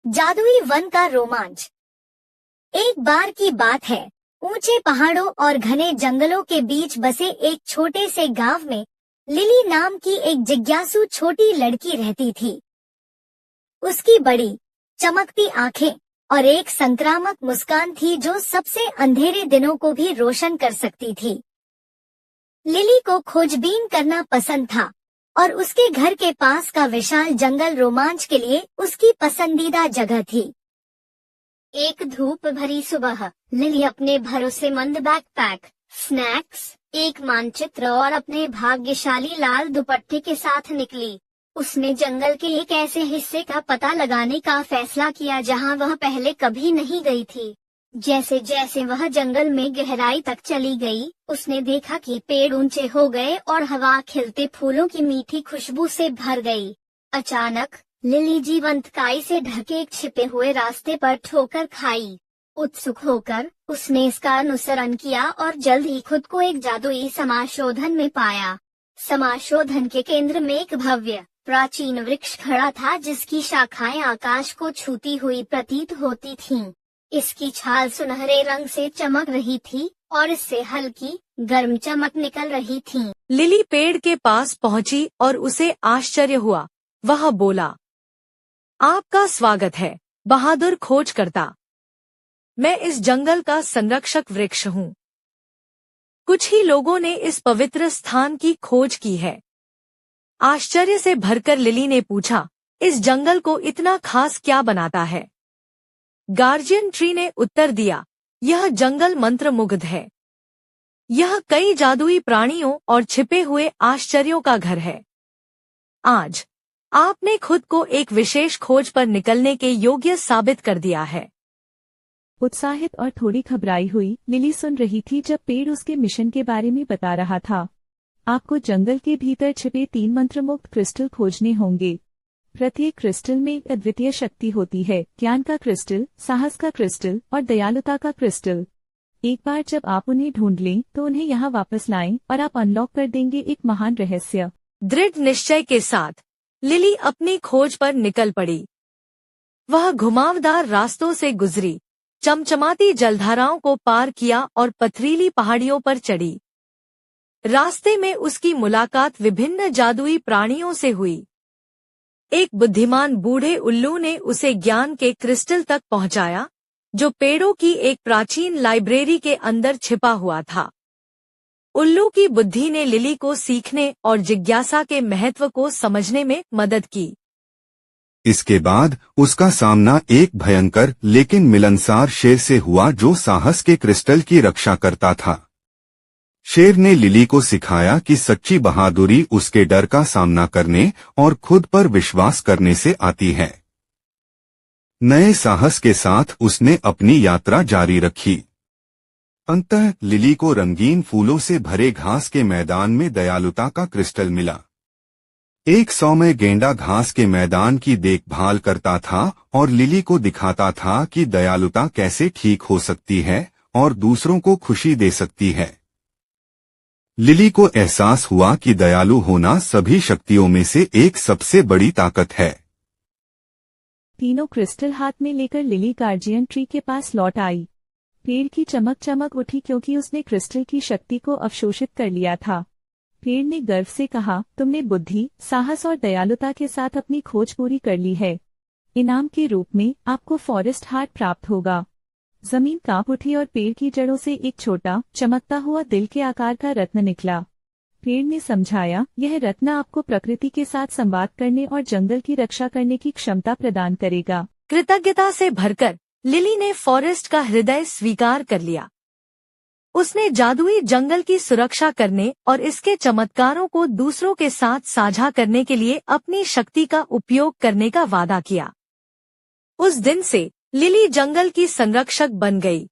जादुई वन का रोमांच। एक बार की बात है, ऊंचे पहाड़ों और घने जंगलों के बीच बसे एक छोटे से गांव में लिली नाम की एक जिज्ञासु छोटी लड़की रहती थी। उसकी बड़ी चमकती आंखें और एक संक्रामक मुस्कान थी जो सबसे अंधेरे दिनों को भी रोशन कर सकती थी। लिली को खोजबीन करना पसंद था और उसके घर के पास का विशाल जंगल रोमांच के लिए उसकी पसंदीदा जगह थी। एक धूप भरी सुबह लिली अपने भरोसेमंद बैकपैक, स्नैक्स, एक मानचित्र और अपने भाग्यशाली लाल दुपट्टे के साथ निकली। उसने जंगल के एक ऐसे हिस्से का पता लगाने का फैसला किया जहां वह पहले कभी नहीं गई थी। जैसे जैसे वह जंगल में गहराई तक चली गई, उसने देखा कि पेड़ ऊंचे हो गए और हवा खिलते फूलों की मीठी खुशबू से भर गई। अचानक लिली जीवंत काई से ढके एक छिपे हुए रास्ते पर ठोकर खाई। उत्सुक होकर उसने इसका अनुसरण किया और जल्द ही खुद को एक जादुई समाशोधन में पाया। समाशोधन के केंद्र में एक भव्य प्राचीन वृक्ष खड़ा था जिसकी शाखाएं आकाश को छूती हुई प्रतीत होती थीं। इसकी छाल सुनहरे रंग से चमक रही थी और इससे हल्की गर्म चमक निकल रही थी। लिली पेड़ के पास पहुंची और उसे आश्चर्य हुआ। वह बोला, आपका स्वागत है, बहादुर खोजकर्ता। मैं इस जंगल का संरक्षक वृक्ष हूँ। कुछ ही लोगों ने इस पवित्र स्थान की खोज की है। आश्चर्य से भरकर लिली ने पूछा, इस जंगल को इतना खास क्या बनाता है? गार्जियन ट्री ने उत्तर दिया, यह जंगल मंत्रमुग्ध है। यह कई जादुई प्राणियों और छिपे हुए आश्चर्यों का घर है। आज आपने खुद को एक विशेष खोज पर निकलने के योग्य साबित कर दिया है। उत्साहित और थोड़ी घबराई हुई लिली सुन रही थी जब पेड़ उसके मिशन के बारे में बता रहा था। आपको जंगल के भीतर छिपे 3 मंत्रमुग्ध क्रिस्टल खोजने होंगे। प्रत्येक क्रिस्टल में एक अद्वितीय शक्ति होती है, ज्ञान का क्रिस्टल, साहस का क्रिस्टल और दयालुता का क्रिस्टल। एक बार जब आप उन्हें ढूंढ लें तो उन्हें यहाँ वापस लाएं और आप अनलॉक कर देंगे एक महान रहस्य। दृढ़ निश्चय के साथ लिली अपनी खोज पर निकल पड़ी। वह घुमावदार रास्तों से गुजरी, चमचमाती जलधाराओं को पार किया और पथरीली पहाड़ियों पर चढ़ी। रास्ते में उसकी मुलाकात विभिन्न जादुई प्राणियों से हुई। एक बुद्धिमान बूढ़े उल्लू ने उसे ज्ञान के क्रिस्टल तक पहुंचाया, जो पेड़ों की एक प्राचीन लाइब्रेरी के अंदर छिपा हुआ था। उल्लू की बुद्धि ने लिली को सीखने और जिज्ञासा के महत्व को समझने में मदद की। इसके बाद उसका सामना एक भयंकर लेकिन मिलनसार शेर से हुआ जो साहस के क्रिस्टल की रक्षा करता था। शेर ने लिली को सिखाया कि सच्ची बहादुरी उसके डर का सामना करने और खुद पर विश्वास करने से आती है। नए साहस के साथ उसने अपनी यात्रा जारी रखी। अंततः लिली को रंगीन फूलों से भरे घास के मैदान में दयालुता का क्रिस्टल मिला। एक सौम्य गेंडा घास के मैदान की देखभाल करता था और लिली को दिखाता था कि दयालुता कैसे ठीक हो सकती है और दूसरों को खुशी दे सकती है। लिली को एहसास हुआ कि दयालु होना सभी शक्तियों में से एक सबसे बड़ी ताकत है। तीनों क्रिस्टल हाथ में लेकर लिली गार्जियन ट्री के पास लौट आई। पेड़ की चमक उठी क्योंकि उसने क्रिस्टल की शक्ति को अवशोषित कर लिया था। पेड़ ने गर्व से कहा, तुमने बुद्धि, साहस और दयालुता के साथ अपनी खोज पूरी कर ली है। इनाम के रूप में आपको फॉरेस्ट हार्ट प्राप्त होगा। जमीन कांप उठी और पेड़ की जड़ों से एक छोटा चमकता हुआ दिल के आकार का रत्न निकला। पेड़ ने समझाया, यह रत्न आपको प्रकृति के साथ संवाद करने और जंगल की रक्षा करने की क्षमता प्रदान करेगा। कृतज्ञता से भरकर लिली ने फॉरेस्ट का हृदय स्वीकार कर लिया। उसने जादुई जंगल की सुरक्षा करने और इसके चमत्कारों को दूसरों के साथ साझा करने के लिए अपनी शक्ति का उपयोग करने का वादा किया। उस दिन से लिली जंगल की संरक्षक बन गई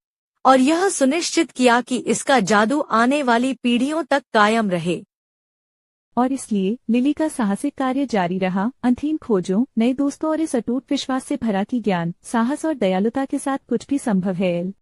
और यह सुनिश्चित किया कि इसका जादू आने वाली पीढ़ियों तक कायम रहे। और इसलिए लिली का साहसिक कार्य जारी रहा। अनथीन खोजों, नए दोस्तों और इस अटूट विश्वास से भरा कि ज्ञान, साहस और दयालुता के साथ कुछ भी संभव है।